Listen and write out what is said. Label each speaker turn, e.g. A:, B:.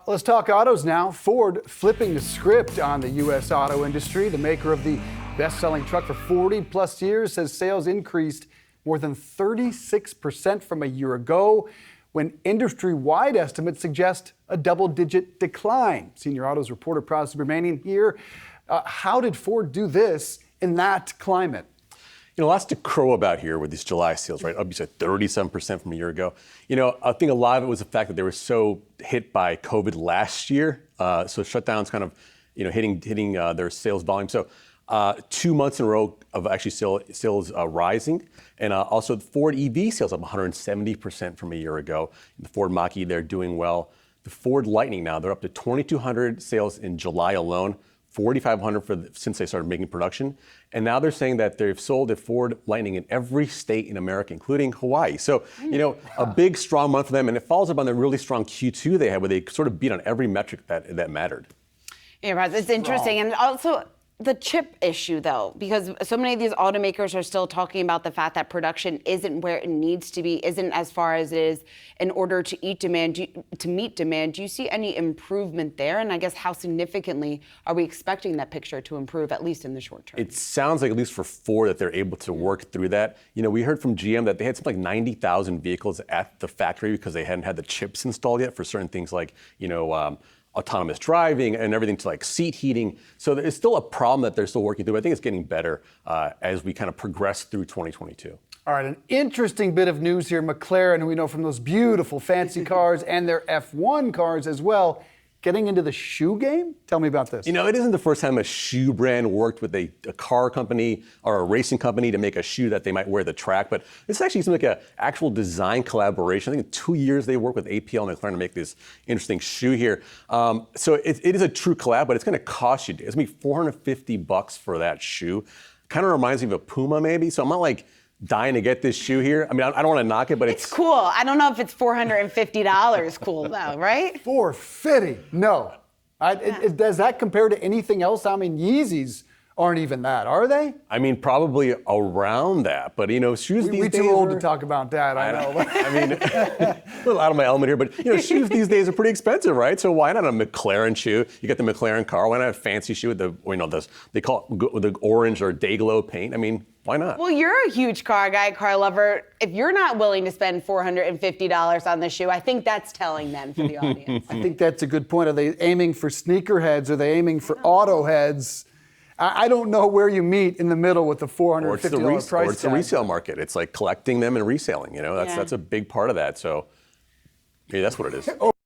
A: Let's talk autos now. Ford flipping the script on the U.S. auto industry. The maker of the best-selling truck for 40 plus years says sales increased more than 36% from a year ago, when industry-wide estimates suggest a double-digit decline. Senior Autos reporter Pras Subramanian here. How did Ford do this in that climate?
B: You know, lots to crow about here with these July sales, right? Up, you said 37% from a year ago. You know, I think a lot of it was the fact that they were so hit by COVID last year. So shutdowns kind of, hitting their sales volume. So 2 months in a row of actually sales rising. And also Ford EV sales up 170% from a year ago. The Ford Mach-E, they're doing well. The Ford Lightning now, they're up to 2,200 sales in July alone. 4,500 since they started making production. And now they're saying that they've sold a Ford Lightning in every state in America, including Hawaii. So, a big, strong month for them. And it follows up on the really strong Q2 they had, where they sort of beat on every metric that mattered.
C: Yeah, Pras, it's interesting. And also the chip issue, though, because so many of these automakers are still talking about the fact that production isn't where it needs to be, isn't as far as it is in order to meet demand. Do you see any improvement there? And I guess how significantly are we expecting that picture to improve, at least in the short term?
B: It sounds like, at least for Ford, that they're able to work through that. We heard from GM that they had something like 90,000 vehicles at the factory because they hadn't had the chips installed yet for certain things like, autonomous driving and everything to like seat heating. So it's still a problem that they're still working through. But I think it's getting better as we kind of progress through 2022.
A: All right, an interesting bit of news here. McLaren, we know from those beautiful fancy cars and their F1 cars as well, getting into the shoe game? Tell me about this.
B: It isn't the first time a shoe brand worked with a car company or a racing company to make a shoe that they might wear at the track, but this actually seems like an actual design collaboration. I think in 2 years they worked with APL and McLaren to make this interesting shoe here. So it is a true collab, but it's going to cost you. It's going to be $450 for that shoe. Kind of reminds me of a Puma maybe, so I'm not like dying to get this shoe here. I mean, I don't want to knock it, but
C: it's cool. I don't know if it's $450 cool though, right?
A: $450? No. Does that compare to anything else? I mean, Yeezys aren't even that, are they?
B: I mean, probably around that, but shoes these days
A: we're too old to talk about that, I know.
B: I mean, a little out of my element here, but shoes these days are pretty expensive, right? So why not a McLaren shoe? You get the McLaren car. Why not a fancy shoe with they call it the orange or Dayglow paint? I mean, why not?
C: Well, you're a huge car guy, car lover. If you're not willing to spend $450 on the shoe, I think that's telling then for the audience.
A: I think that's a good point. Are they aiming for sneakerheads? Are they aiming for auto heads? I don't know where you meet in the middle with the $450 price tag.
B: Or it's the resale market. It's like collecting them and reselling. That's a big part of that. So maybe that's what it is.